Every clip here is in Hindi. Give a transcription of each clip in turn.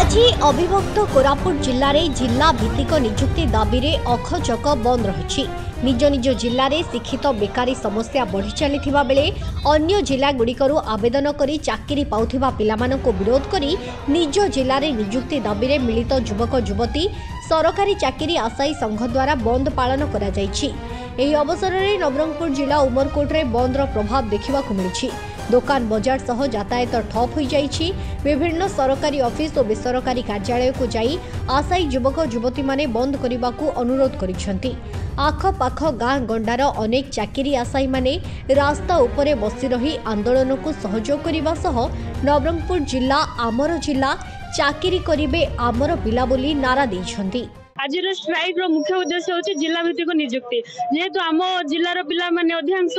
आज अविभक्त कोरापुट जिले में जिला भित्तिक निजुक्ति दाबी में अखचक बंद रही। निज निज जिले में शिक्षित बेकारी समस्या बढ़ी चली बेले अन्य जिलागुड़िकर आवेदन करी चाकरी पाउथिबा पिलामानंको विरोध करी निज जिले में निजुक्ति दाबी में मिलित युवक युवती सरकारी चाकरी आशायी संघ द्वारा बंद पालन करा जायछि। एही अवसर में नवरंगपुर जिला उमरकोट में बंदर प्रभाव देखा मिली। दुकान बजार सह यातायात ठप हो जाइछि। विभिन्न सरकारी ऑफिस और बेसरकारी कार्यालय को जाई आशायी युवक युवती माने बंद करने को अनुरोध करिसेंति। आखपाख गाँ गंडार अनेक चाकरी आशायी माने रास्ता उपरे बसी रही आंदोलन को सहयोग करने सह नवरंगपुर जिला आमर जिला चाकरी करिबे आमर पिला बोली नारा दैछंती। आज स्ट्राइक मुख्य उद्देश्य होची जिला भित्तिक नियुक्ति। जेहेतु आम जिलार पिला माने अधिकांश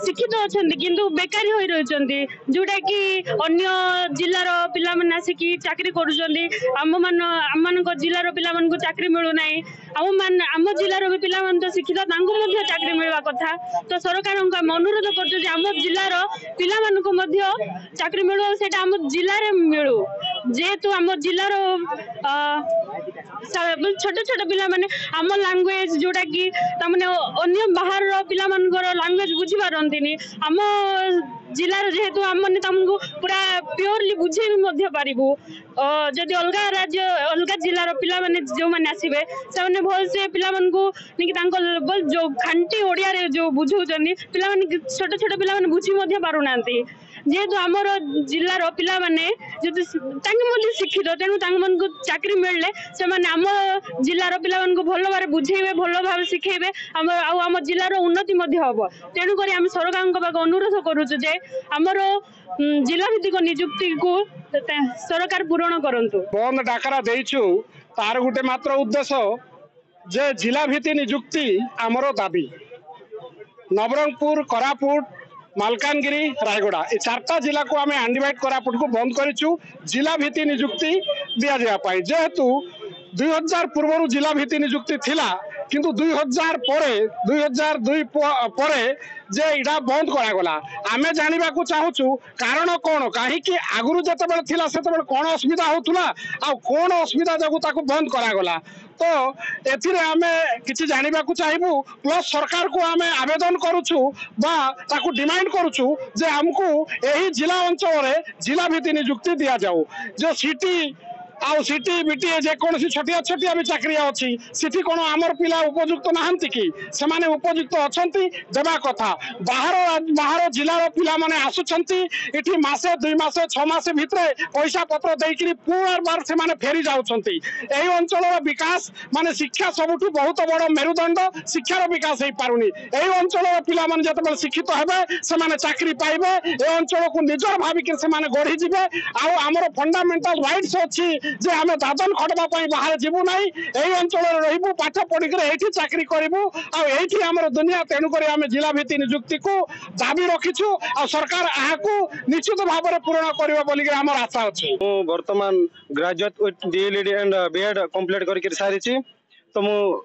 शिक्षित अछंती किंतु बेकारी होई रहचंती, जोटा कि अन्य जिलार पिला माने आसिकी चाकरी करूचंती। आम जिलार पिला मान को चाकरी मिलु नाही। आम जिलार भी पिला मान तो शिक्षित तांको मध्ये चाकरी मिलवा कथा। तो सरकार को अनुरोध करछु जे आम जिलार पिला मान को मध्ये चाकरी मिलु, सेटा आम जिला रे मिलु। जेहेतु आम जिलार छोट छोट पिला माने आम लैंग्वेज जोटा कि तमने अन्य बाहर पिला मानकर लैंग्वेज बुझी पारंतिनी। आम जिलार जेहेतु आम माने तमको पूरा प्योरली बुझे भी मध्य पारिबु। जदि अलग राज्य अलग जिलार पिला माने जो माने आसीबे से माने भल से पिला मान को निकि तांको जो खांटी ओडिया रे जो बुझौचनी पिला माने छोट छोट पिला माने बुझी मध्य पारु नांती। जेहेतु आमर जिलार पिला माने जदि तांके मध्ये शिक्षित तेनु तांक मन को चाकरी मिलले से माने आम जिलार पिला मान को भल भाव बुझेबे भल भाव शिखेबे आम जिलार उन्नति मध्ये हबो। तेनु करी हम सरकार को बाग अनुरोध करूछु जे हमर जिला भित्तिक नियुक्ति को सरकार पूर्ण करंतु। बंद डाकरा देइछु तार गुटे मात्र उद्देश्य जे जिला भित्ति नियुक्ति हमरो दाबी। नवरंगपुर कोरापुट मालकानगिरी रायगड़ा ये चारटा जिला को आम अनडिवाइड कोरापुट को बंद करूँ जिला भित्ति नियुक्ति दि जावाई। जेहेतु 2000 पूर्व जिला भित्ति नियुक्ति थिला किंतु 2002 परे जे इडा बंद करागला। आमे जानिबा को चाहूचु कारण कौन कहीं आगुरु जतबेले थिला सेतबेले कौन असुविधा होतुला आ कौन असुविधा जगु ताकू बंद करागला। तो एथिरे आमे किछि जानिबा को चाहिबु प्लस सरकार को आमे आवेदन करूछु बा ताकू डिमांड करूछु जे हमकू एही जिला अंचल रे जिला भित्ति नियुक्ति दिया जाऊ। जो सिटी आउ सिटी बिटी जे कौन छोटिया छोटिया भी चाकरी अच्छी सिटी कौन आमर पिला उपयुक्त नहांती कि सेमाने उपयुक्त अछंती देबा कथा। बाहर जिलार पिला माने आसुछंती इठी मासे 2 मासे 6 मासे भितरे पैसा पत्र देइकरी पुनर्बार सेमाने फेरी जाउछंती। एही अंचलर विकास माने शिक्षा सबुठु बहुत बड़ मेरुदंड शिक्षार विकास हे पारुनी। एही अंचलर पिला माने जतबेले शिक्षित हेबे सेमाने चाकरी पाइबे ए अंचल को निजर भाबिके सेमाने गढी जिबे। आ हमर फंडामेंटल राइट्स अछि जे आमे दादन खटबा पई बाहर जीवु नाही एही अंचल रहिबु पाठ पढी करे एठी चाकरी करिवु आ एठी हमर दुनिया। तेनु करी आमे जिला भित्ति नियुक्ति को दाबी रखिछु आ सरकार आहाकू निश्चित भाव में पूर्ण करिवो बोली के हमर आशा अछि। मु वर्तमान graduate with DElEd and BEd complete करके सारिछि। तो मु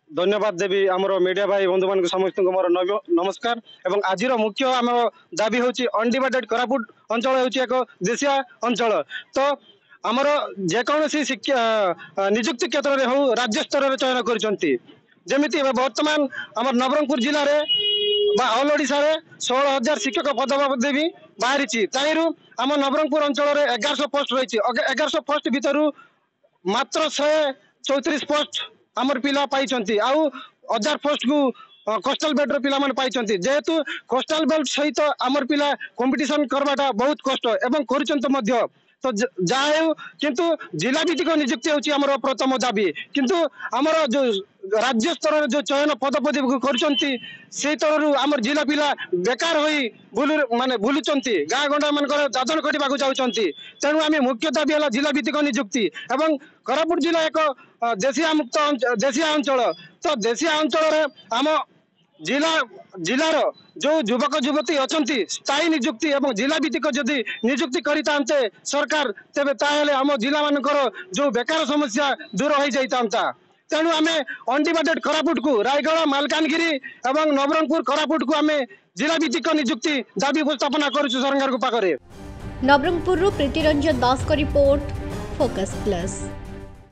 धन्यवाद देवी आमर मीडिया भाई बंधु मान समस्त मोर नमस्कार। एवं आजिर मुख्य आम दाबी होची अनडिवाइडेड कोरापुट अंचल होची एक देशिया अंचल। तो आमर जेकोसी शिक्षा नियुक्ति क्षेत्र में हो राज्य स्तर में चयन करमती। बर्तमान आम नवरंगपुर जिले में ऑल ओडिशा रे 16,000 शिक्षक पदवी भी बाहरी। ताइरु आम नवरंगपुर अंचल में 1100 पोस्ट रही। 1100 पोस्ट भितर मात्र 134 पोस्ट आमर पिला पाई आउ 1000 पोस्ट को कोस्टल बेल्ट रो पिला मन पाई। जेहेतु कोस्टल बेल्ट सहित आमर पिला कंपटीशन करवाटा बहुत कष्ट एवं कर। तो जाए किंतु जिला भित्तिक नियुक्ति होची हमर प्रथम दाबी। किंतु हमर जो राज्य स्तर जो चयन पदपदवी करचंती से तरु हमर जिला पिला बेकार होई माने भूलुचंती गाँ गंडा मानकर दादन कटिबाकू जाउचंती। तेणु आम मुख्य दाबी है जिला भित्तिक नियुक्ति। एवं कोरापुट जिला एक देशिया मुक्त देशिया अंचल। तो देशिया अंचल आम जिलार जो युवक युवती अछंती स्थायी नियुक्ति एवं जिला भित्तिक जदि नियुक्ति करितांते सरकार तेबे ताहेले हम जिला मानकर जो बेकार समस्या दूर हो जाइतांता। तेणु आम अनडिवाइडेड कोरापुट को रायगढ़ मालकानगिरी एवं नवरंगपुर कोरापुट को आम जिला भित्तिक नियुक्ति दाबी उपस्थापना करूछु सरकार को पाखरे। नवरंगपुर प्रीतिरंजन दास को रिपोर्ट फोकस प्लस।